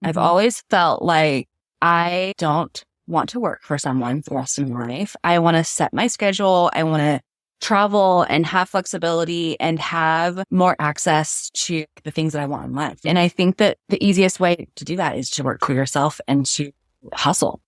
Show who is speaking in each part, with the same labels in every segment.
Speaker 1: I've always felt like I don't want to work for someone for the rest of my life. I want to set my schedule. I want to travel and have flexibility and have more access to the things that I want in life. And I think that the easiest way to do that is to work for yourself and to hustle.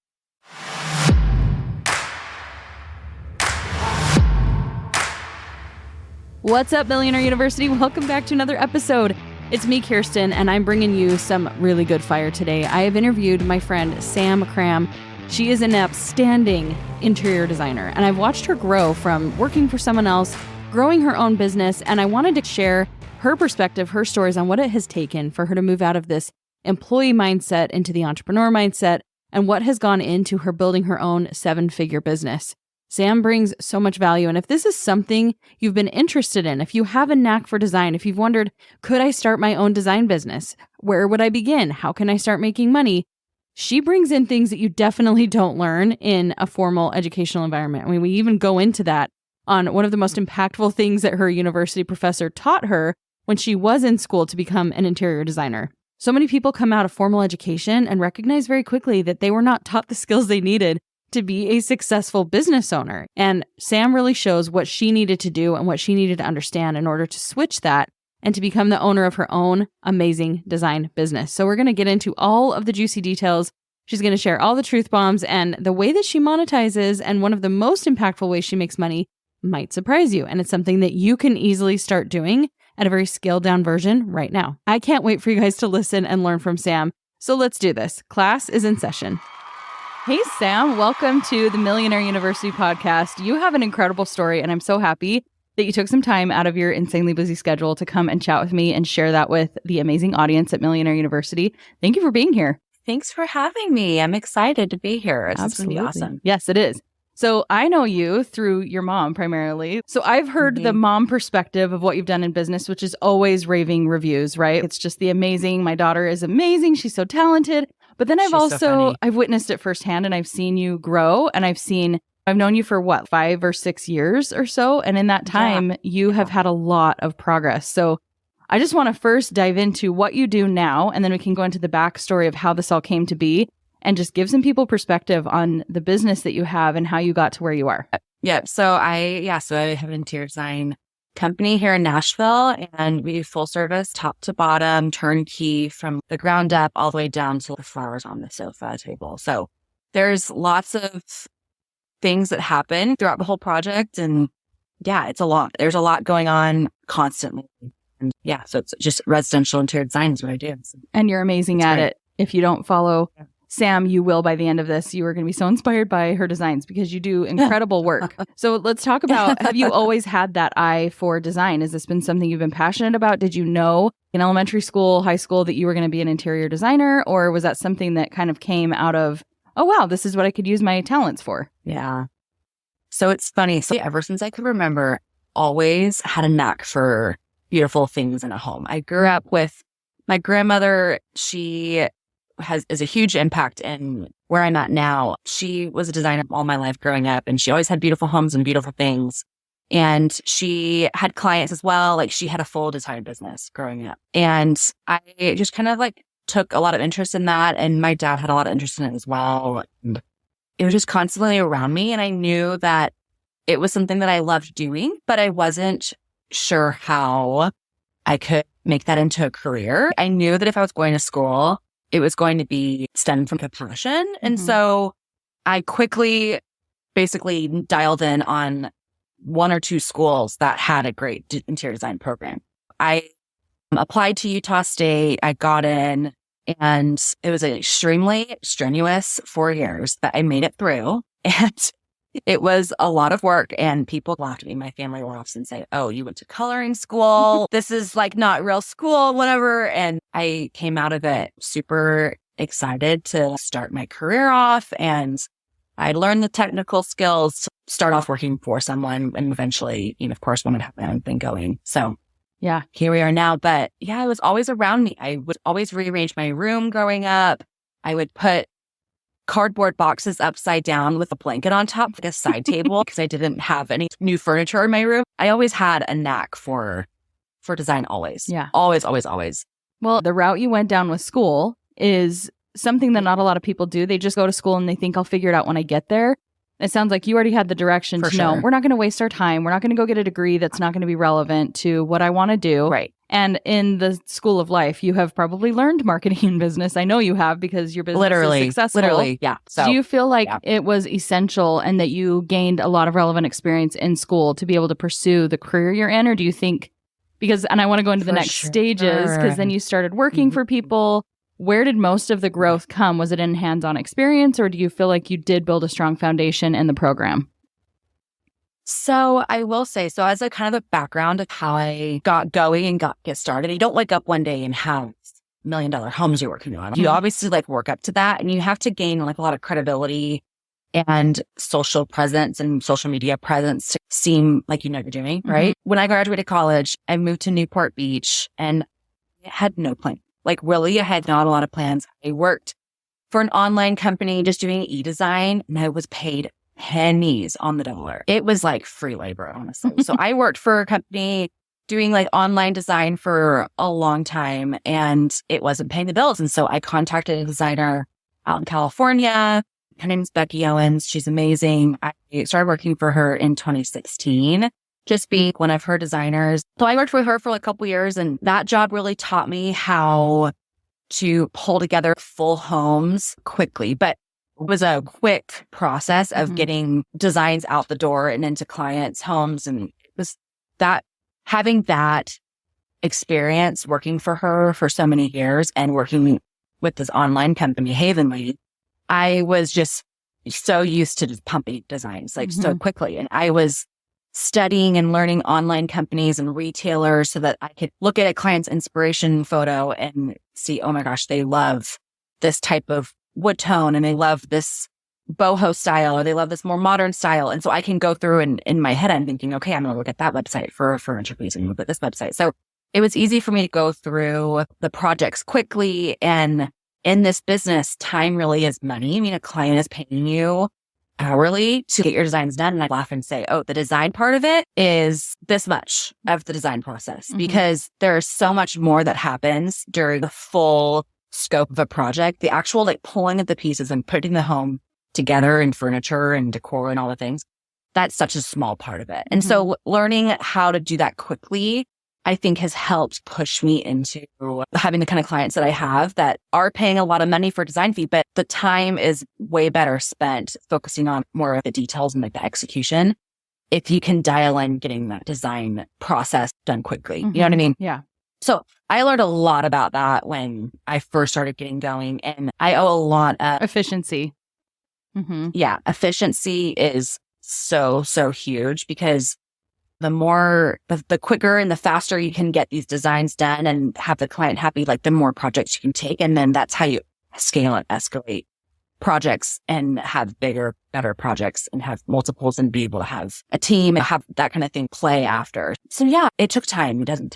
Speaker 2: What's up, Millionaire University? Welcome back to another episode. It's me, Kirsten, and I'm bringing you some really good fire today. I have interviewed my friend, Sam Cram. She is an outstanding interior designer, and I've watched her grow from working for someone else, growing her own business, and I wanted to share her perspective, her stories on what it has taken for her to move out of this employee mindset into the entrepreneur mindset, and what has gone into her building her own 7-figure business. Sam brings so much value, and if this is something you've been interested in, if you have a knack for design, if you've wondered, could I start my own design business? Where would I begin? How can I start making money? She brings in things that you definitely don't learn in a formal educational environment. I mean, we even go into that on one of the most impactful things that her university professor taught her when she was in school to become an interior designer. So many people come out of formal education and recognize very quickly that they were not taught the skills they needed to be a successful business owner. And Sam really shows what she needed to do and what she needed to understand in order to switch that and to become the owner of her own amazing design business. So we're going to get into all of the juicy details. She's going to share all the truth bombs, and the way that she monetizes and one of the most impactful ways she makes money might surprise you. And it's something that you can easily start doing at a very scaled down version right now. I can't wait for you guys to listen and learn from Sam. So let's do this. Class is in session. Hey, Sam, welcome to the Millionaire University podcast. You have an incredible story, and I'm so happy that you took some time out of your insanely busy schedule to come and chat with me and share that with the amazing audience at Millionaire University. Thank you for being here.
Speaker 1: Thanks for having me. I'm excited to be here. This is going to be awesome.
Speaker 2: Yes, it is. So I know you through your mom primarily. So I've heard the mom perspective of what you've done in business, which is always raving reviews, right? It's just the amazing. My daughter is amazing. She's so talented. But then I've witnessed it firsthand, and I've seen you grow, and I've known you for 5 or 6 years or so. And in that time, you have had a lot of progress. So I just want to first dive into what you do now, and then we can go into the backstory of how this all came to be and just give some people perspective on the business that you have and how you got to where you are.
Speaker 1: Yeah. So I have an interior design company here in Nashville, and we do full service, top to bottom, turnkey from the ground up all the way down to the flowers on the sofa table. So there's lots of things that happen throughout the whole project. And yeah, it's a lot. There's a lot going on constantly. And yeah, so it's just residential interior design is what I do. So
Speaker 2: and you're amazing at it. If you don't follow Sam, you will by the end of this. You are going to be so inspired by her designs because you do incredible work. So let's talk about, have you always had that eye for design? Has this been something you've been passionate about? Did you know in elementary school, high school that you were going to be an interior designer? Or was that something that kind of came out of, oh, wow, this is what I could use my talents for?
Speaker 1: Yeah. So it's funny. So ever since I could remember, always had a knack for beautiful things in a home. I grew up with my grandmother. She is a huge impact in where I'm at now. She was a designer all my life growing up, and she always had beautiful homes and beautiful things. And she had clients as well. Like, she had a full design business growing up. And I just kind of took a lot of interest in that. And my dad had a lot of interest in it as well. And it was just constantly around me. And I knew that it was something that I loved doing, but I wasn't sure how I could make that into a career. I knew that if I was going to school, it was going to be stemmed from a passion. And so I quickly basically dialed in on 1 or 2 schools that had a great interior design program. I applied to Utah State. I got in, and it was an extremely strenuous 4 years that I made it through. And it was a lot of work, and people laughed at me. My family will often say, oh, you went to coloring school. This is not real school, whatever. And I came out of it super excited to start my career off. And I learned the technical skills to start off working for someone, and eventually, of course, wanted to have my own thing going. So yeah, here we are now. But yeah, it was always around me. I would always rearrange my room growing up. I would put cardboard boxes upside down with a blanket on top, like a side table, because I didn't have any new furniture in my room. I always had a knack for design, always.
Speaker 2: Yeah.
Speaker 1: Always, always, always.
Speaker 2: Well, the route you went down with school is something that not a lot of people do. They just go to school and they think I'll figure it out when I get there. It sounds like you already had the direction
Speaker 1: For
Speaker 2: to know
Speaker 1: sure.
Speaker 2: we're not going to waste our time. We're not going to go get a degree that's not going to be relevant to what I want to do.
Speaker 1: Right.
Speaker 2: And in the school of life, you have probably learned marketing and business. I know you have because your business is successful.
Speaker 1: Literally, yeah. So,
Speaker 2: do you feel like
Speaker 1: yeah.
Speaker 2: it was essential and that you gained a lot of relevant experience in school to be able to pursue the career you're in? Or do you think, and I want to go into the
Speaker 1: For
Speaker 2: next
Speaker 1: sure.
Speaker 2: stages, because then you started working for people. Where did most of the growth come? Was it in hands-on experience, or do you feel like you did build a strong foundation in the program?
Speaker 1: So I will say, so as a kind of a background of how I got going and get started, you don't wake up one day and have $1 million homes you're working on. You obviously like work up to that, and you have to gain like a lot of credibility and social presence and social media presence to seem like you know what you're doing, right? When I graduated college, I moved to Newport Beach and I had no plan. Like really, I had not a lot of plans. I worked for an online company just doing e-design, and I was paid pennies on the dollar. It was like free labor, honestly. So I worked for a company doing like online design for a long time, and it wasn't paying the bills. And so I contacted a designer out in California. Her name's Becky Owens. She's amazing. I started working for her in 2016, just being one of her designers. So I worked with her for like a couple years, and that job really taught me how to pull together full homes quickly. But it was a quick process of getting designs out the door and into clients' homes. And it was that having that experience working for her for so many years and working with this online company, Havenly, I was just so used to just pumping designs like so quickly. And I was studying and learning online companies and retailers so that I could look at a client's inspiration photo and see, oh my gosh, they love this type of wood tone and they love this boho style or they love this more modern style. And so I can go through and in my head, I'm thinking, okay, I'm going to look at that website for a furniture piece and look at this website. So it was easy for me to go through the projects quickly. And in this business, time really is money. I mean, a client is paying you hourly to get your designs done. And I laugh and say, oh, the design part of it is this much of the design process because there's so much more that happens during the full scope of a project. The actual like pulling of the pieces and putting the home together and furniture and decor and all the things, that's such a small part of it. And so learning how to do that quickly, I think has helped push me into having the kind of clients that I have that are paying a lot of money for design fee, but the time is way better spent focusing on more of the details and like the execution. If you can dial in getting that design process done quickly, you know what I mean?
Speaker 2: Yeah.
Speaker 1: So I learned a lot about that when I first started getting going, and I owe a lot of
Speaker 2: efficiency.
Speaker 1: Yeah. Efficiency is so huge because the quicker and the faster you can get these designs done and have the client happy, like the more projects you can take. And then that's how you scale and escalate projects and have bigger, better projects and have multiples and be able to have a team and have that kind of thing play after. So yeah, it took time. It doesn't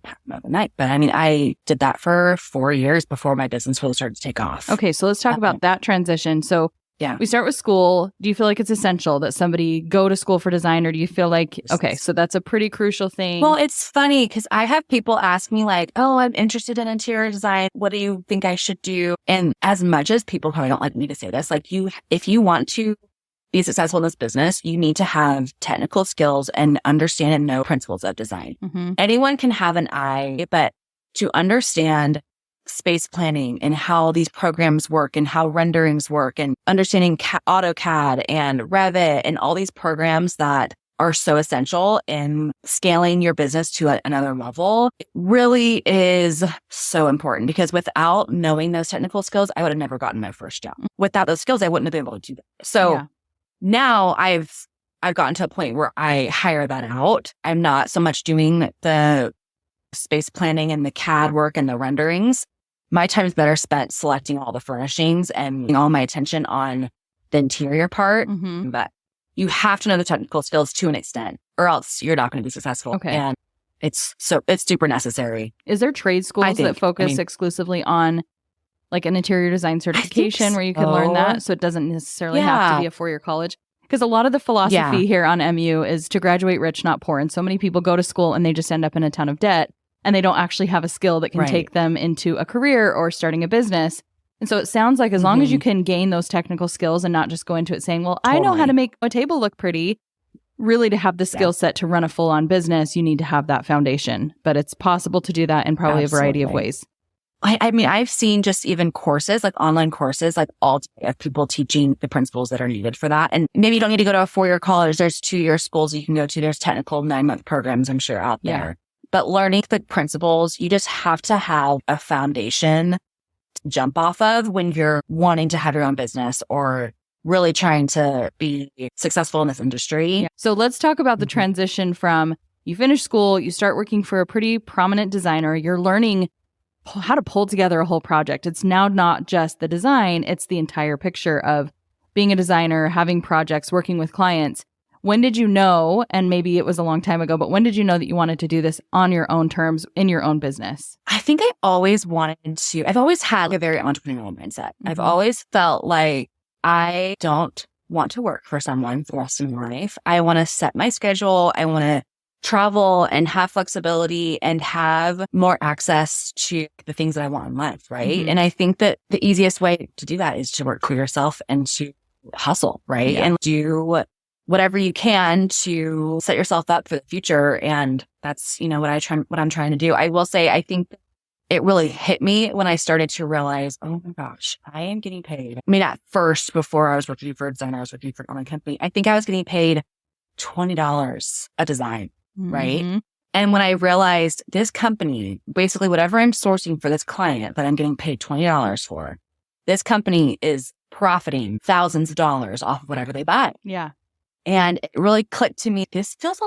Speaker 1: happen overnight. But I mean, I did that for 4 years before my business really started to take off.
Speaker 2: Okay. So let's talk about that transition. So
Speaker 1: yeah,
Speaker 2: we start with school. Do you feel like it's essential that somebody go to school for design, or do you feel like, okay, so that's a pretty crucial thing?
Speaker 1: Well, it's funny because I have people ask me like, oh, I'm interested in interior design. What do you think I should do? And as much as people probably don't like me to say this, like if you want to be successful in this business, you need to have technical skills and understand and know principles of design. Anyone can have an eye, but to understand space planning and how these programs work and how renderings work and understanding AutoCAD and Revit and all these programs that are so essential in scaling your business to another level, it really is so important because without knowing those technical skills, I would have never gotten my first job. Without those skills, I wouldn't have been able to do that. So now I've gotten to a point where I hire that out. I'm not so much doing the space planning and the CAD work and the renderings. My time is better spent selecting all the furnishings and all my attention on the interior part. But you have to know the technical skills to an extent, or else you're not going to be successful.
Speaker 2: Okay.
Speaker 1: And it's super necessary.
Speaker 2: Is there trade schools that focus exclusively on like an interior design certification where you can learn that? So it doesn't necessarily have to be a 4-year college? Because a lot of the philosophy here on MU is to graduate rich, not poor. And so many people go to school and they just end up in a ton of debt and they don't actually have a skill that can take them into a career or starting a business. And so it sounds like as long as you can gain those technical skills and not just go into it saying, well, I know how to make a table look pretty, really to have the skill set to run a full-on business, you need to have that foundation. But it's possible to do that in probably a variety of ways.
Speaker 1: I mean, I've seen just even courses, like online courses, like all of people teaching the principles that are needed for that. And maybe you don't need to go to a 4-year college. There's 2-year schools you can go to. There's technical 9-month programs, I'm sure, out there. But learning the principles, you just have to have a foundation to jump off of when you're wanting to have your own business or really trying to be successful in this industry.
Speaker 2: So let's talk about the transition from you finish school, you start working for a pretty prominent designer, you're learning how to pull together a whole project. It's now not just the design, it's the entire picture of being a designer, having projects, working with clients. When did you know, and maybe it was a long time ago, but when did you know that you wanted to do this on your own terms in your own business?
Speaker 1: I think I've always had a very entrepreneurial mindset. I've always felt like I don't want to work for someone for the rest of my life. I want to set my schedule. I want to travel and have flexibility and have more access to the things that I want in life, right? And I think that the easiest way to do that is to work for yourself and to hustle, right? And do whatever you can to set yourself up for the future. And that's, what I'm trying to do. I will say, I think it really hit me when I started to realize, oh my gosh, I am getting paid. I mean, at first, before I was working for a designer, I was working for an online company. I think I was getting paid $20 a design, right? And when I realized this company, basically whatever I'm sourcing for this client that I'm getting paid $20 for, this company is profiting thousands of dollars off of whatever they buy. And it really clicked to me. This feels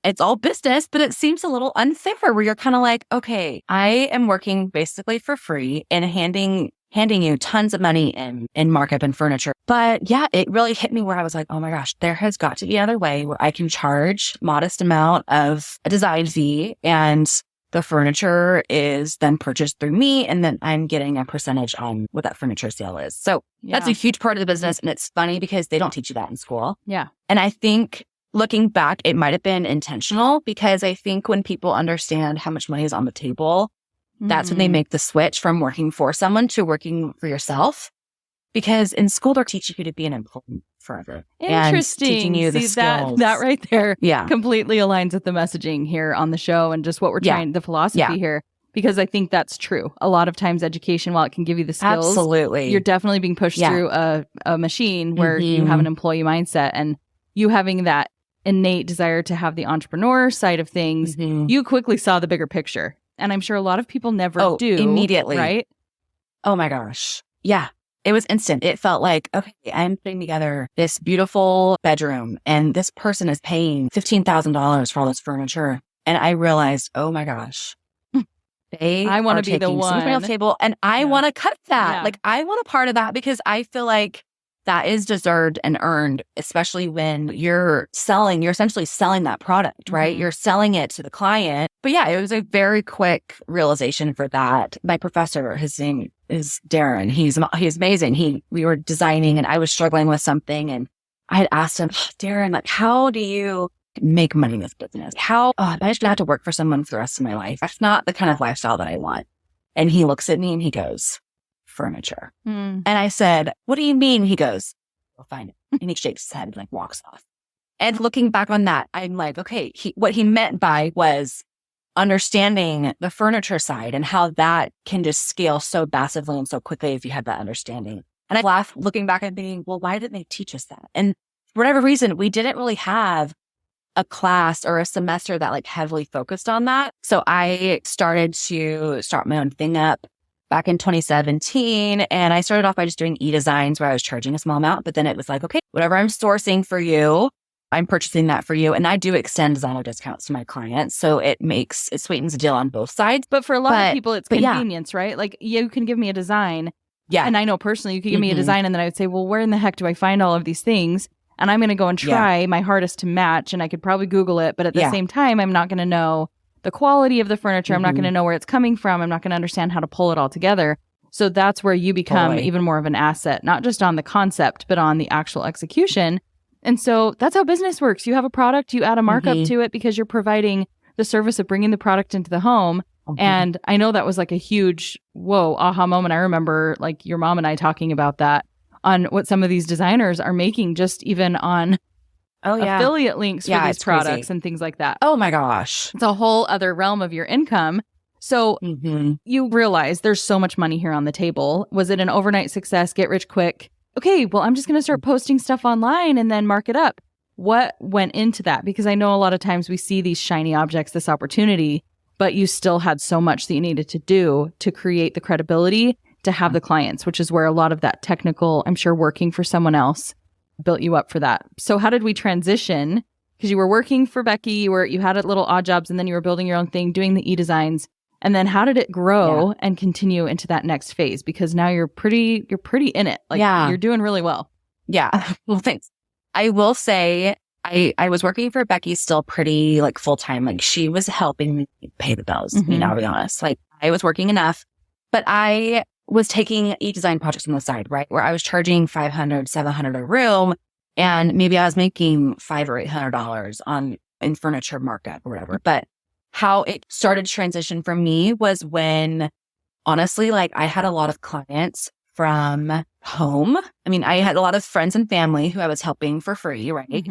Speaker 1: it's all business, but it seems a little unfair where you're kind of like, okay, I am working basically for free and handing you tons of money in markup and furniture. But yeah, it really hit me where I was like, oh my gosh, there has got to be another way where I can charge modest amount of a design fee and the furniture is then purchased through me, and then I'm getting a percentage on what that furniture sale is. So that's a huge part of the business. And it's funny because they don't teach you that in school. And I think looking back, it might have been intentional because I think when people understand how much money is on the table, that's when they make the switch from working for someone to working for yourself. Because in school, they're teaching you to be an employee forever.
Speaker 2: Interesting.
Speaker 1: And teaching you the skills.
Speaker 2: That right there completely aligns with the messaging here on the show and just what we're trying, the philosophy here. Because I think that's true. A lot of times education, while it can give you the skills, you're definitely being pushed through a machine where you have an employee mindset, and you having that innate desire to have the entrepreneur side of things, you quickly saw the bigger picture. And I'm sure a lot of people never do.
Speaker 1: Immediately.
Speaker 2: Right?
Speaker 1: Oh my gosh. Yeah. It was instant. It felt like, okay, I'm putting together this beautiful bedroom and this person is paying $15,000 for all this furniture. And I realized, oh my gosh, I want to be the one on the table, and I want to cut that. Like, I want a part of that because I feel like that is deserved and earned, especially when you're essentially selling that product, right? You're selling it to the client. But yeah, it was a very quick realization for that. My professor, his name is Darren. He's amazing. We were designing and I was struggling with something, and I had asked him, Darren, like, how do you make money in this business? I just have to work for someone for the rest of my life. That's not the kind of lifestyle that I want. And he looks at me and he goes, furniture. And I said, what do you mean? He goes, we'll find it. And he shakes his head and like walks off. And looking back on that, I'm like, okay, what he meant by was understanding the furniture side and how that can just scale so massively and so quickly if you have that understanding. And I laugh looking back and thinking, well, why didn't they teach us that? And for whatever reason, we didn't really have a class or a semester that like heavily focused on that. So I started to start my own thing up back in 2017. And I started off by just doing e-designs where I was charging a small amount, but then it was like, okay, whatever I'm sourcing for you, I'm purchasing that for you. And I do extend designer discounts to my clients. So it sweetens the deal on both sides.
Speaker 2: But for a lot of people, it's convenience, right? Like, you can give me a design. And I know personally, you could give me a design and then I would say, well, where in the heck do I find all of these things? And I'm going to go and try my hardest to match. And I could probably Google it. But at the same time, I'm not going to know the quality of the furniture. I'm not going to know where it's coming from. I'm not going to understand how to pull it all together. So that's where you become even more of an asset, not just on the concept, but on the actual execution. And so that's how business works. You have a product, you add a markup to it because you're providing the service of bringing the product into the home. And I know that was like a huge, whoa, aha moment. I remember like your mom and I talking about that on what some of these designers are making just even on affiliate links for these products and things like that.
Speaker 1: Oh my gosh.
Speaker 2: It's a whole other realm of your income. So you realize there's so much money here on the table. Was it an overnight success, get rich quick? Okay, well, I'm just going to start posting stuff online and then mark it up. What went into that? Because I know a lot of times we see these shiny objects, this opportunity, but you still had so much that you needed to do to create the credibility to have the clients, which is where a lot of that technical, I'm sure, working for someone else built you up for that. So how did we transition? Because you were working for Becky, you had little odd jobs, and then you were building your own thing, doing the e-designs. And then how did it grow and continue into that next phase? Because now you're pretty in it. Like you're doing really well.
Speaker 1: Yeah. Well, thanks. I will say I was working for Becky still pretty like full time. Like she was helping me pay the bills. I mean, I'll be honest. Like I was working enough, but I was taking e-design projects on the side, right? Where I was charging $500, $700 a room, and maybe I was making $500 or $800 in furniture markup or whatever. But how it started to transition for me was when, honestly, like I had a lot of clients from home. I mean, I had a lot of friends and family who I was helping for free, right?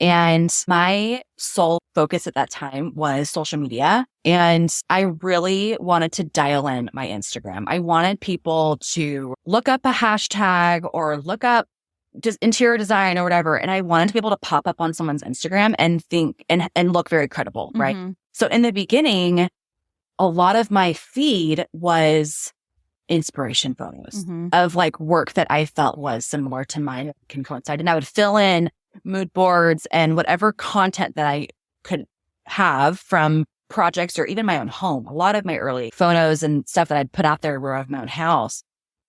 Speaker 1: And my sole focus at that time was social media. And I really wanted to dial in my Instagram. I wanted people to look up a hashtag or look up just interior design or whatever. And I wanted to be able to pop up on someone's Instagram and think and look very credible, right? So in the beginning, a lot of my feed was inspiration photos of like work that I felt was similar to mine that can coincide. And I would fill in mood boards and whatever content that I could have from projects or even my own home. A lot of my early photos and stuff that I'd put out there were of my own house.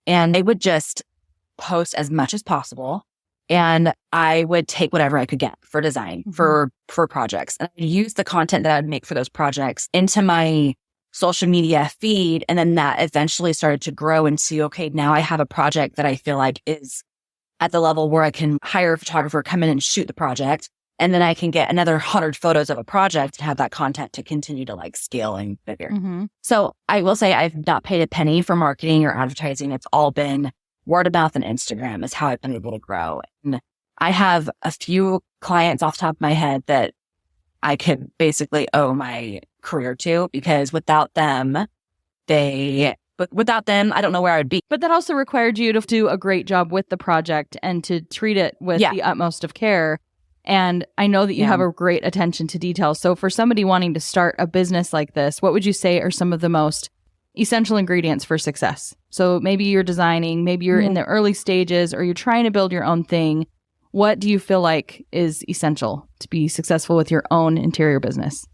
Speaker 1: And I would just post as much as possible. And I would take whatever I could get for design, for projects. And I'd use the content that I'd make for those projects into my social media feed. And then that eventually started to grow into, okay, now I have a project that I feel like is at the level where I can hire a photographer, come in and shoot the project. And then I can get another 100 photos of a project and have that content to continue to like scale and bigger. So I will say I've not paid a penny for marketing or advertising. It's all been word of mouth and Instagram is how I've been able to grow. And I have a few clients off the top of my head that I could basically owe my career to, because without them, I don't know where I would be.
Speaker 2: But that also required you to do a great job with the project and to treat it with the utmost of care. And I know that you have a great attention to detail. So for somebody wanting to start a business like this, what would you say are some of the most essential ingredients for success? So maybe you're designing, maybe you're in the early stages, or you're trying to build your own thing. What do you feel like is essential to be successful with your own interior business?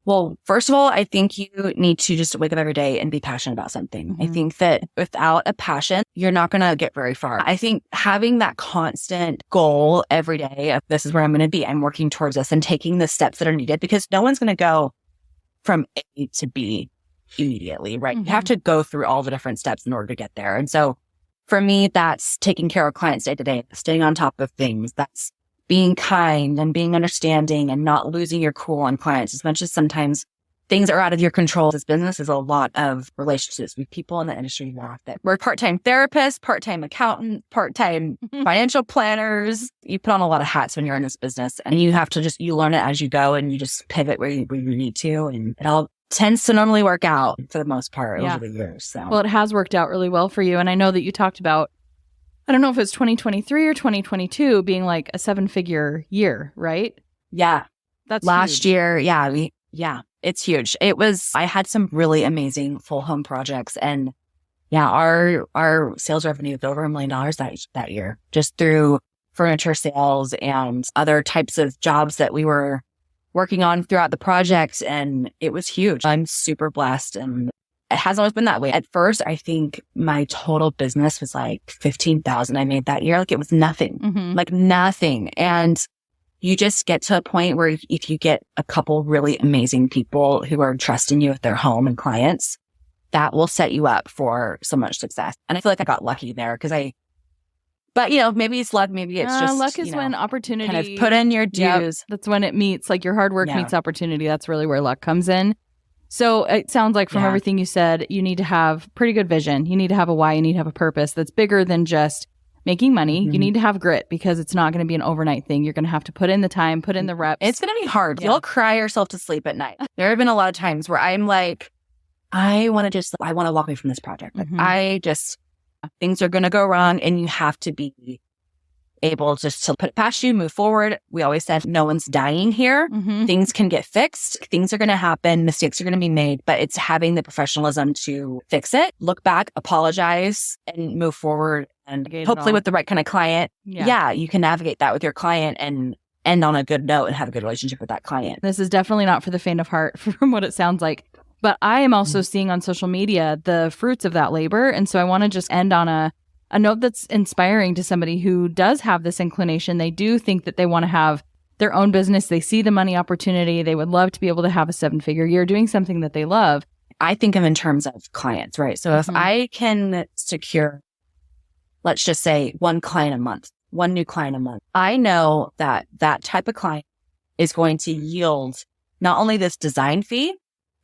Speaker 1: Well, first of all, I think you need to just wake up every day and be passionate about something. I think that without a passion, you're not going to get very far. I think having that constant goal every day of this is where I'm going to be, I'm working towards this, and taking the steps that are needed, because no one's going to go from A to B immediately, right? You have to go through all the different steps in order to get there. And so for me, that's taking care of clients day to day, staying on top of things. That's being kind and being understanding and not losing your cool on clients, as much as sometimes things are out of your control. This business is a lot of relationships with people in the industry that we're part-time therapists, part-time accountant, part-time financial planners. You put on a lot of hats when you're in this business, and you have to you learn it as you go, and you just pivot where you need to. And it all tends to normally work out for the most part over the years. So.
Speaker 2: Well, it has worked out really well for you. And I know that you talked about, I don't know if it's 2023 or 2022 being like a 7-figure year, right?
Speaker 1: Yeah.
Speaker 2: That's
Speaker 1: last
Speaker 2: huge.
Speaker 1: year. Yeah. It's huge. I had some really amazing full home projects, and our sales revenue was over $1 million that year, just through furniture sales and other types of jobs that we were working on throughout the project. And it was huge. I'm super blessed, and it hasn't always been that way. At first, I think my total business was like $15,000 I made that year. Like it was nothing, like nothing. And you just get to a point where if you get a couple really amazing people who are trusting you with their home and clients, that will set you up for so much success. And I feel like I got lucky there, because But, maybe it's luck. Maybe it's just
Speaker 2: luck is when opportunity
Speaker 1: kind of put in your dues.
Speaker 2: That's when it meets, like your hard work meets opportunity. That's really where luck comes in. So it sounds like from everything you said, you need to have pretty good vision. You need to have a why. You need to have a purpose that's bigger than just making money. You need to have grit because it's not going to be an overnight thing. You're going to have to put in the time, put in the reps.
Speaker 1: It's going to be hard. You'll cry yourself to sleep at night. There have been a lot of times where I'm like, I want to walk away from this project. Like, things are going to go wrong, and you have to be able just to put it past you, move forward. We always said no one's dying here. Things can get fixed. Things are going to happen. Mistakes are going to be made, but it's having the professionalism to fix it, look back, apologize, and move forward. And hopefully with the right kind of client, you can navigate that with your client and end on a good note and have a good relationship with that client.
Speaker 2: This is definitely not for the faint of heart from what it sounds like. But I am also seeing on social media the fruits of that labor. And so I want to just end on a note that's inspiring to somebody who does have this inclination. They do think that they want to have their own business. They see the money opportunity. They would love to be able to have a 7-figure year doing something that they love.
Speaker 1: I think of in terms of clients, right? So if I can secure, let's just say one client a month, one new client a month, I know that that type of client is going to yield not only this design fee,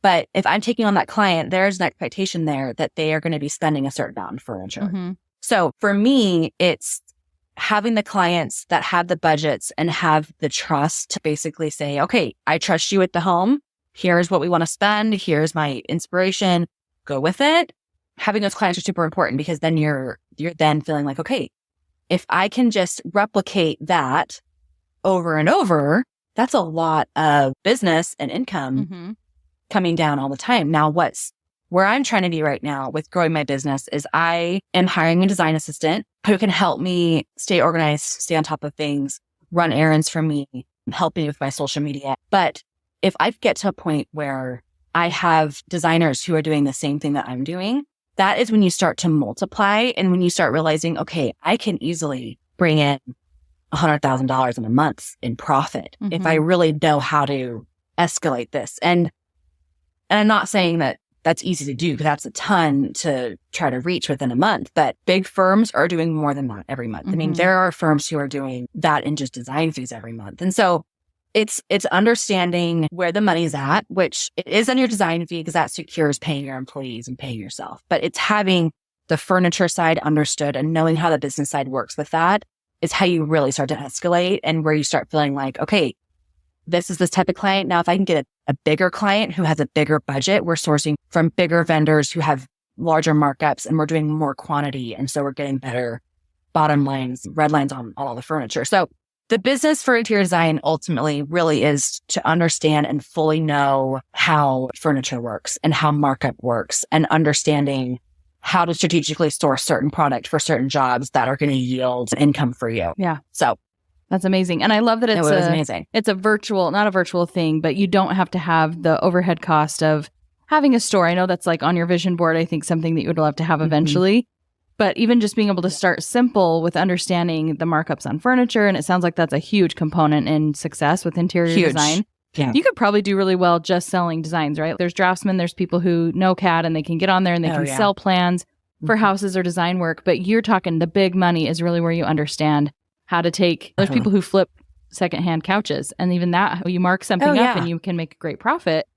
Speaker 1: but if I'm taking on that client, there's an expectation there that they are going to be spending a certain amount on furniture. So for me, it's having the clients that have the budgets and have the trust to basically say, okay, I trust you with the home. Here's what we want to spend. Here's my inspiration. Go with it. Having those clients are super important because then you're then feeling like, okay, if I can just replicate that over and over, that's a lot of business and income coming down all the time. Now, where I'm trying to be right now with growing my business is I am hiring a design assistant who can help me stay organized, stay on top of things, run errands for me, help me with my social media. But if I get to a point where I have designers who are doing the same thing that I'm doing, that is when you start to multiply and when you start realizing, okay, I can easily bring in $100,000 in a month in profit if I really know how to escalate this. And I'm not saying that that's easy to do because that's a ton to try to reach within a month. But big firms are doing more than that every month. I mean, there are firms who are doing that in just design fees every month. And so it's understanding where the money's at, which it is on your design fee because that secures paying your employees and paying yourself. But it's having the furniture side understood and knowing how the business side works with that is how you really start to escalate and where you start feeling like, okay, this is this type of client. Now, if I can get a bigger client who has a bigger budget, we're sourcing from bigger vendors who have larger markups and we're doing more quantity. And so we're getting better bottom lines, red lines on all the furniture. So the business for interior design ultimately really is to understand and fully know how furniture works and how markup works and understanding how to strategically source certain product for certain jobs that are going to yield income for you.
Speaker 2: Yeah.
Speaker 1: So
Speaker 2: that's amazing. And I love that it's
Speaker 1: amazing.
Speaker 2: It's a virtual, not a virtual thing, but you don't have to have the overhead cost of having a store. I know that's like on your vision board, I think something that you would love to have eventually. But even just being able to start simple with understanding the markups on furniture. And it sounds like that's a huge component in success with interior design.
Speaker 1: Yeah.
Speaker 2: You could probably do really well just selling designs, right? There's draftsmen, there's people who know CAD and they can get on there and they can sell plans for houses or design work. But you're talking the big money is really where you understand how to take, there's people who flip secondhand couches and even that, you mark something up and you can make a great profit.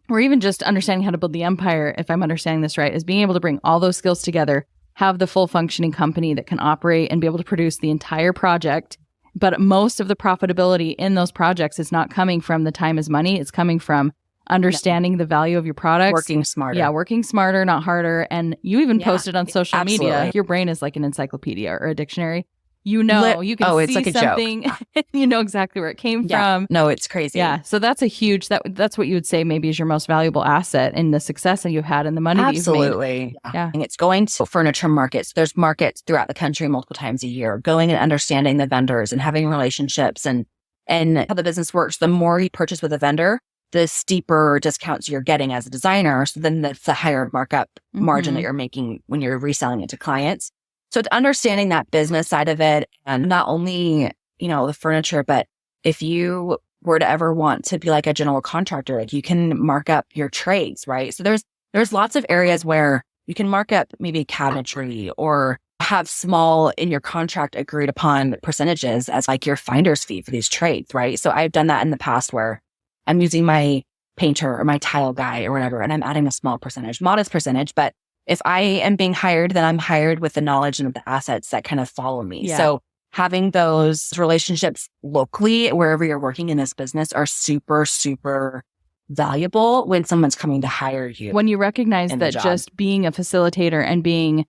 Speaker 2: Or even just understanding how to build the empire, if I'm understanding this right, is being able to bring all those skills together, have the full functioning company that can operate and be able to produce the entire project. But most of the profitability in those projects is not coming from the time is money. It's coming from understanding the value of your products.
Speaker 1: Working smarter.
Speaker 2: Yeah, working smarter, not harder. And you even posted on social media. Your brain is like an encyclopedia or a dictionary. You know, you can see
Speaker 1: like
Speaker 2: something, you know exactly where it came from.
Speaker 1: No, it's crazy.
Speaker 2: Yeah. So that's a huge, that's what you would say maybe is your most valuable asset in the success that you've had and the money that you've made.
Speaker 1: Absolutely. Yeah. And it's going to furniture markets. There's markets throughout the country multiple times a year, going and understanding the vendors and having relationships and how the business works. The more you purchase with a vendor, the steeper discounts you're getting as a designer. So then that's the higher markup margin that you're making when you're reselling it to clients. So it's understanding that business side of it and not only, the furniture, but if you were to ever want to be like a general contractor, like you can mark up your trades, right? So there's lots of areas where you can mark up maybe cabinetry or have small in your contract agreed upon percentages as like your finder's fee for these trades, right? So I've done that in the past where I'm using my painter or my tile guy or whatever, and I'm adding a small percentage, modest percentage. But if I am being hired, then I'm hired with the knowledge and the assets that kind of follow me.
Speaker 2: Yeah.
Speaker 1: So having those relationships locally, wherever you're working in this business, are super, super valuable when someone's coming to hire you.
Speaker 2: When you recognize that just being a facilitator and being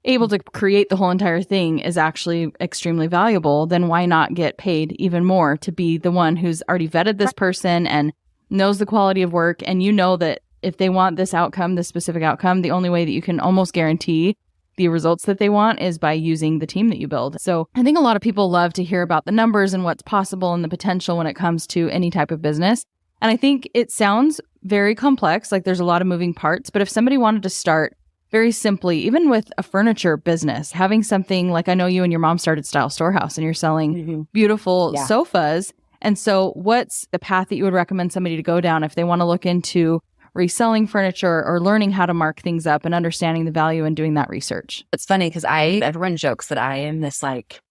Speaker 2: able to create the whole entire thing is actually extremely valuable, then why not get paid even more to be the one who's already vetted this person and knows the quality of work? And you know that if they want this outcome, this specific outcome, the only way that you can almost guarantee the results that they want is by using the team that you build. So I think a lot of people love to hear about the numbers and what's possible and the potential when it comes to any type of business. And I think it sounds very complex, like there's a lot of moving parts. But if somebody wanted to start very simply, even with a furniture business, having something like, I know you and your mom started Style Storehouse and you're selling beautiful sofas. And so what's the path that you would recommend somebody to go down if they want to look into reselling furniture or learning how to mark things up and understanding the value and doing that research?
Speaker 1: It's funny because everyone jokes that I am this like,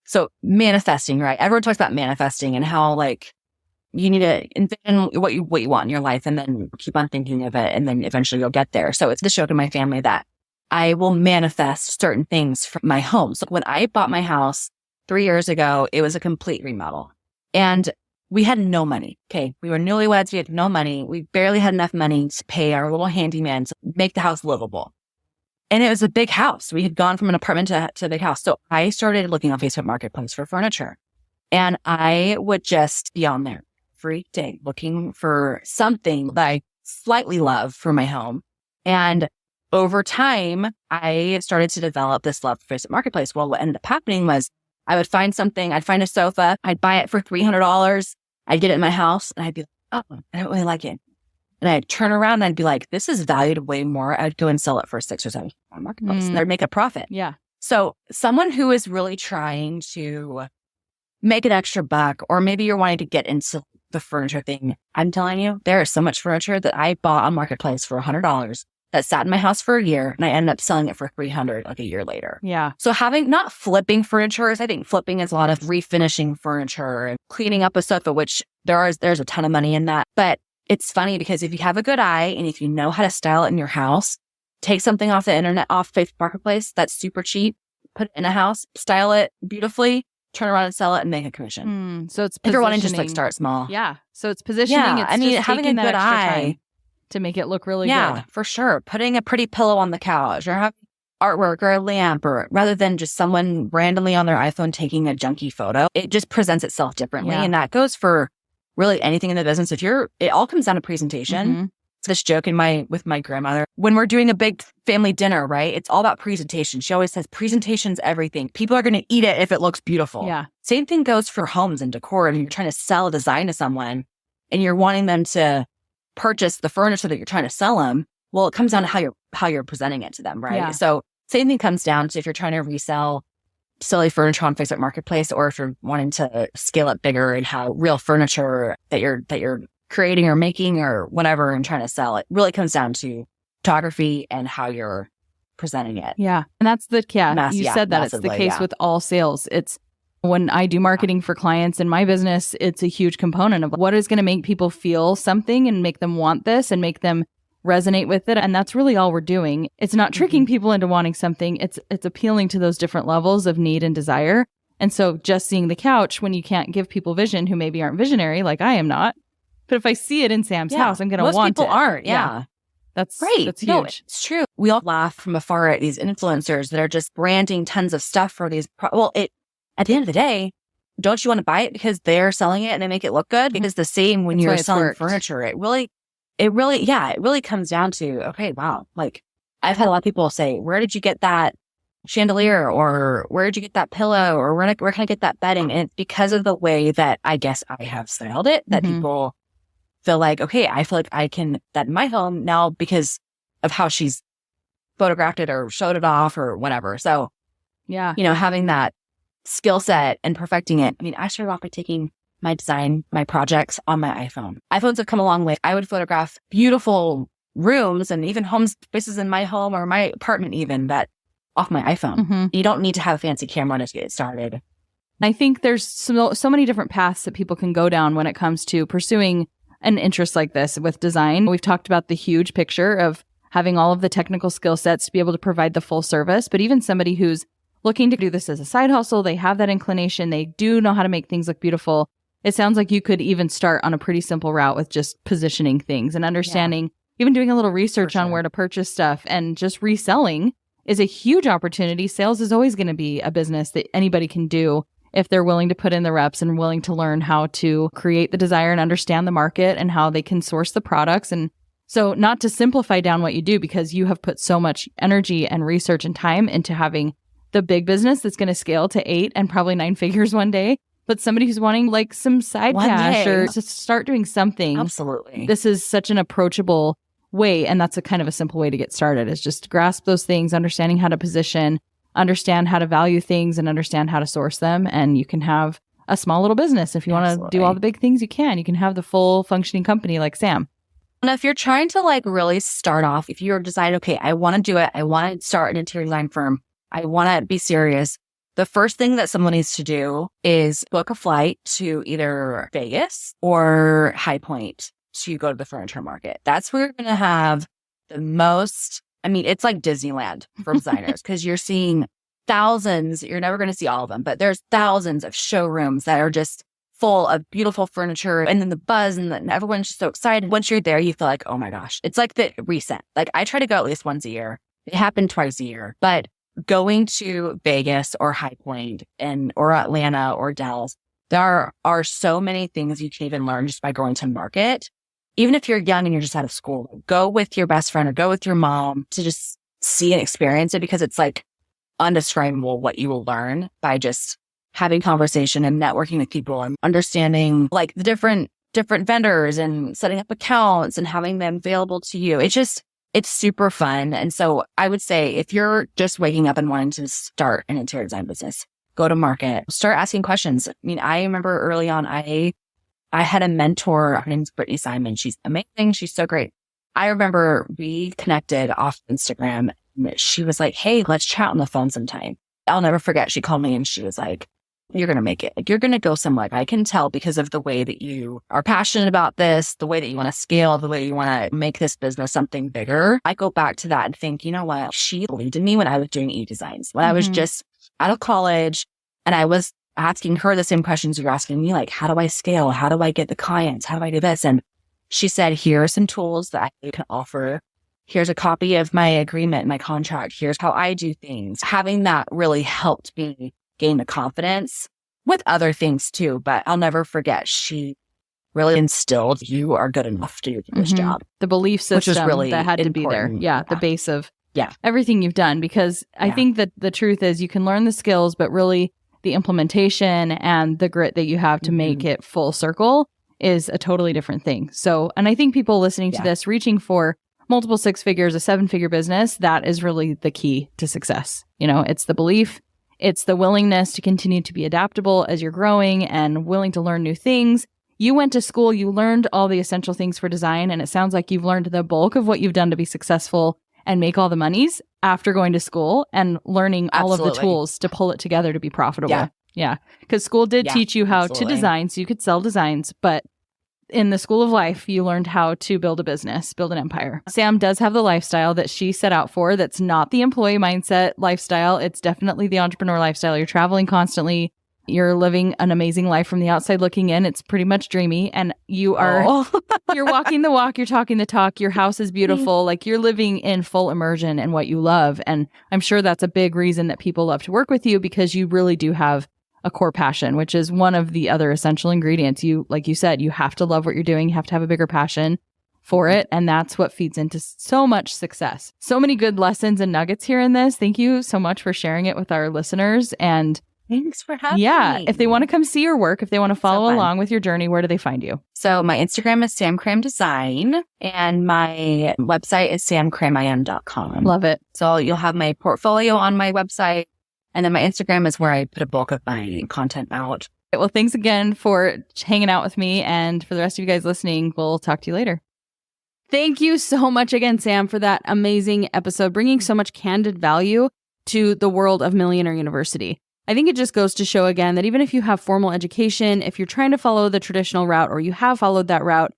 Speaker 1: so manifesting, right? Everyone talks about manifesting and how like you need to envision what you want in your life and then keep on thinking of it and then eventually you'll get there. So it's the joke in my family that I will manifest certain things from my home. So when I bought my house 3 years ago, it was a complete remodel and we had no money. Okay. We were newlyweds. We had no money. We barely had enough money to pay our little handyman to make the house livable. And it was a big house. We had gone from an apartment to a big house. So I started looking on Facebook Marketplace for furniture and I would just be on there every day looking for something that I slightly love for my home. And over time, I started to develop this love for Facebook Marketplace. Well, what ended up happening was I would find something, I'd find a sofa, I'd buy it for $300. I'd get it in my house and I'd be like, oh, I don't really like it. And I'd turn around and I'd be like, this is valued way more. I'd go and sell it for $6 or $7 on Marketplace and I'd make a profit.
Speaker 2: Yeah.
Speaker 1: So someone who is really trying to make an extra buck, or maybe you're wanting to get into the furniture thing, I'm telling you, there is so much furniture that I bought on Marketplace for $100 that sat in my house for a year and I ended up selling it for $300 like a year later.
Speaker 2: Yeah.
Speaker 1: So not flipping furniture, I think flipping is a lot of refinishing furniture and cleaning up a sofa, which there's a ton of money in that. But it's funny because if you have a good eye and if you know how to style it in your house, take something off the internet, off Facebook Marketplace that's super cheap, put it in a house, style it beautifully, turn around and sell it and make a commission.
Speaker 2: So it's
Speaker 1: if you're wanting to just like start small.
Speaker 2: Yeah. So it's positioning.
Speaker 1: Yeah.
Speaker 2: It's
Speaker 1: having a good eye
Speaker 2: to make it look really good.
Speaker 1: Yeah, for sure. Putting a pretty pillow on the couch or having artwork or a lamp, or rather than just someone randomly on their iPhone taking a junky photo, it just presents itself differently. And that goes for really anything in the business. It all comes down to presentation. It's this joke with my grandmother. When we're doing a big family dinner, right? It's all about presentation. She always says presentation's everything. People are going to eat it if it looks beautiful.
Speaker 2: Yeah.
Speaker 1: Same thing goes for homes and decor. And you're trying to sell a design to someone and you're wanting them to purchase the furniture that you're trying to sell them. Well, it comes down to how you're presenting it to them, right?
Speaker 2: Yeah.
Speaker 1: So same thing comes down to if you're trying to resell silly furniture on Facebook Marketplace, or if you're wanting to scale up bigger and how real furniture that you're creating or making or whatever and trying to sell. It really comes down to photography and how you're presenting it.
Speaker 2: Yeah. And that's you said that
Speaker 1: massively,
Speaker 2: it's the case with all sales. It's when I do marketing for clients in my business, it's a huge component of what is going to make people feel something and make them want this and make them resonate with it. And that's really all we're doing. It's not tricking people into wanting something. It's appealing to those different levels of need and desire. And so just seeing the couch when you can't give people vision who maybe aren't visionary, like I am not. But if I see it in Sam's house, I'm going to want it. Most
Speaker 1: people aren't. Yeah.
Speaker 2: That's
Speaker 1: right.
Speaker 2: That's huge.
Speaker 1: No, it's true. We all laugh from afar at these influencers that are just branding tons of stuff for these. At the end of the day, don't you want to buy it because they're selling it and they make it look good? Because the same when you're selling furniture, it really comes down to, okay, wow. Like I've had a lot of people say, where did you get that chandelier? Or where did you get that pillow? Or where can I get that bedding? And it's because of the way that I guess I have styled it that people feel like, okay, I feel like I can that in my home now because of how she's photographed it or showed it off or whatever. So
Speaker 2: yeah,
Speaker 1: having that skill set and perfecting it. I mean, I started off by taking my design, my projects on my iPhone. iPhones have come a long way. I would photograph beautiful rooms and even home spaces in my home or my apartment even that off my iPhone. You don't need to have a fancy camera to get it started.
Speaker 2: I think there's so many different paths that people can go down when it comes to pursuing an interest like this with design. We've talked about the huge picture of having all of the technical skill sets to be able to provide the full service, but even somebody who's looking to do this as a side hustle, they have that inclination, they do know how to make things look beautiful. It sounds like you could even start on a pretty simple route with just positioning things and understanding, even doing a little research on where to purchase stuff, and just reselling is a huge opportunity. Sales is always going to be a business that anybody can do if they're willing to put in the reps and willing to learn how to create the desire and understand the market and how they can source the products. And so not to simplify down what you do, because you have put so much energy and research and time into having the big business that's going to scale to 8 and probably 9 figures one day, but somebody who's wanting like some side cash or to start doing something.
Speaker 1: Absolutely.
Speaker 2: This is such an approachable way. And that's a kind of a simple way to get started, is just grasp those things, understanding how to position, understand how to value things, and understand how to source them. And you can have a small little business. If you want to do all the big things, you can have the full functioning company like Sam.
Speaker 1: And if you're trying to like really start off, if you're deciding, okay, I want to do it, I want to start an interior design firm, I want to be serious, the first thing that someone needs to do is book a flight to either Vegas or High Point to go to the furniture market. That's where you're going to have the most, I mean, it's like Disneyland for designers, because you're seeing thousands, you're never going to see all of them, but there's thousands of showrooms that are just full of beautiful furniture, and then the buzz, and then everyone's just so excited. Once you're there, you feel like, oh my gosh, it's like the reset. Like I try to go at least once a year. It happened twice a year, but going to Vegas or High Point or Atlanta or Dallas, there are so many things you can even learn just by going to market. Even if you're young and you're just out of school, go with your best friend or go with your mom to just see and experience it, because it's like undescribable what you will learn by just having conversation and networking with people and understanding like the different vendors and setting up accounts and having them available to you. It's super fun. And so I would say if you're just waking up and wanting to start an interior design business, go to market, start asking questions. I mean, I remember early on, I had a mentor. Her name's Brittany Simon. She's amazing. She's so great. I remember we connected off Instagram. She was like, hey, let's chat on the phone sometime. I'll never forget. She called me and she was like, you're going to make it. Like, you're going to go somewhere. I can tell because of the way that you are passionate about this, the way that you want to scale, the way you want to make this business something bigger. I go back to that and think, you know what? She believed in me when I was doing e-designs, when I was just out of college, and I was asking her the same questions you're asking me, like, how do I scale? How do I get the clients? How do I do this? And she said, here are some tools that I can offer. Here's a copy of my agreement, my contract. Here's how I do things. Having that really helped me gain the confidence with other things too. But I'll never forget, she really instilled, you are good enough to do this job.
Speaker 2: The belief system,
Speaker 1: which was really
Speaker 2: that had
Speaker 1: important.
Speaker 2: to be there. Yeah, the base of everything you've done. Because I think that the truth is you can learn the skills, but really the implementation and the grit that you have to make it full circle is a totally different thing. So, and I think people listening to this, reaching for multiple 6 figures, a 7-figure business, that is really the key to success. You know, it's the belief, it's the willingness to continue to be adaptable as you're growing and willing to learn new things. You went to school, you learned all the essential things for design, and it sounds like you've learned the bulk of what you've done to be successful and make all the monies after going to school and learning all of the tools to pull it together to be profitable. Yeah. Because school did teach you how to design so you could sell designs, but in the school of life, you learned how to build a business, build an empire. Sam does have the lifestyle that she set out for. That's not the employee mindset lifestyle. It's definitely the entrepreneur lifestyle. You're traveling constantly. You're living an amazing life from the outside looking in. It's pretty much dreamy. And you are, you're walking the walk, you're talking the talk. Your house is beautiful. Like, you're living in full immersion in what you love. And I'm sure that's a big reason that people love to work with you, because you really do have a core passion, which is one of the other essential ingredients. You, like you said, you have to love what you're doing. You have to have a bigger passion for it. And that's what feeds into so much success. So many good lessons and nuggets here in this. Thank you so much for sharing it with our listeners. And
Speaker 1: thanks for having me.
Speaker 2: If they want to come see your work, if they want to follow along with your journey, where do they find you?
Speaker 1: So my Instagram is Sam Cram Design, and my website is samcramim.com.
Speaker 2: Love it.
Speaker 1: So you'll have my portfolio on my website. And then my Instagram is where I put a bulk of my content out.
Speaker 2: Well, thanks again for hanging out with me. And for the rest of you guys listening, we'll talk to you later. Thank you so much again, Sam, for that amazing episode, bringing so much candid value to the world of Millionaire University. I think it just goes to show again that even if you have formal education, if you're trying to follow the traditional route or you have followed that route,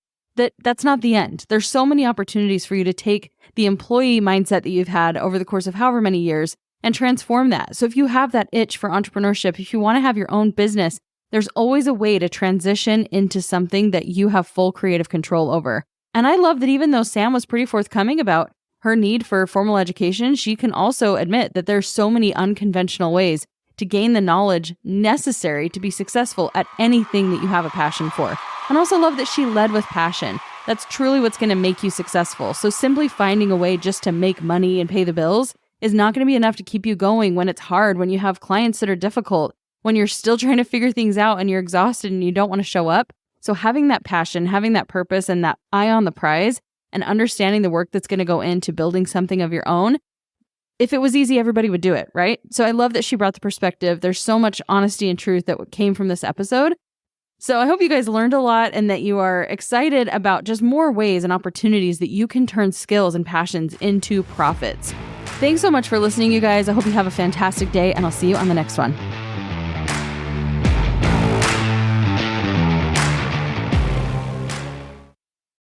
Speaker 2: that's not the end. There's so many opportunities for you to take the employee mindset that you've had over the course of however many years and transform that. So if you have that itch for entrepreneurship, if you want to have your own business, there's always a way to transition into something that you have full creative control over. And I love that even though Sam was pretty forthcoming about her need for formal education, she can also admit that there's so many unconventional ways to gain the knowledge necessary to be successful at anything that you have a passion for. And also love that she led with passion. That's truly what's going to make you successful. So simply finding a way just to make money and pay the bills is not going to be enough to keep you going when it's hard, when you have clients that are difficult, when you're still trying to figure things out and you're exhausted and you don't want to show up. So having that passion, having that purpose and that eye on the prize and understanding the work that's going to go into building something of your own, if it was easy, everybody would do it, right? So I love that she brought the perspective. There's so much honesty and truth that came from this episode. So I hope you guys learned a lot and that you are excited about just more ways and opportunities that you can turn skills and passions into profits. Thanks so much for listening, you guys. I hope you have a fantastic day, and I'll see you on the next one.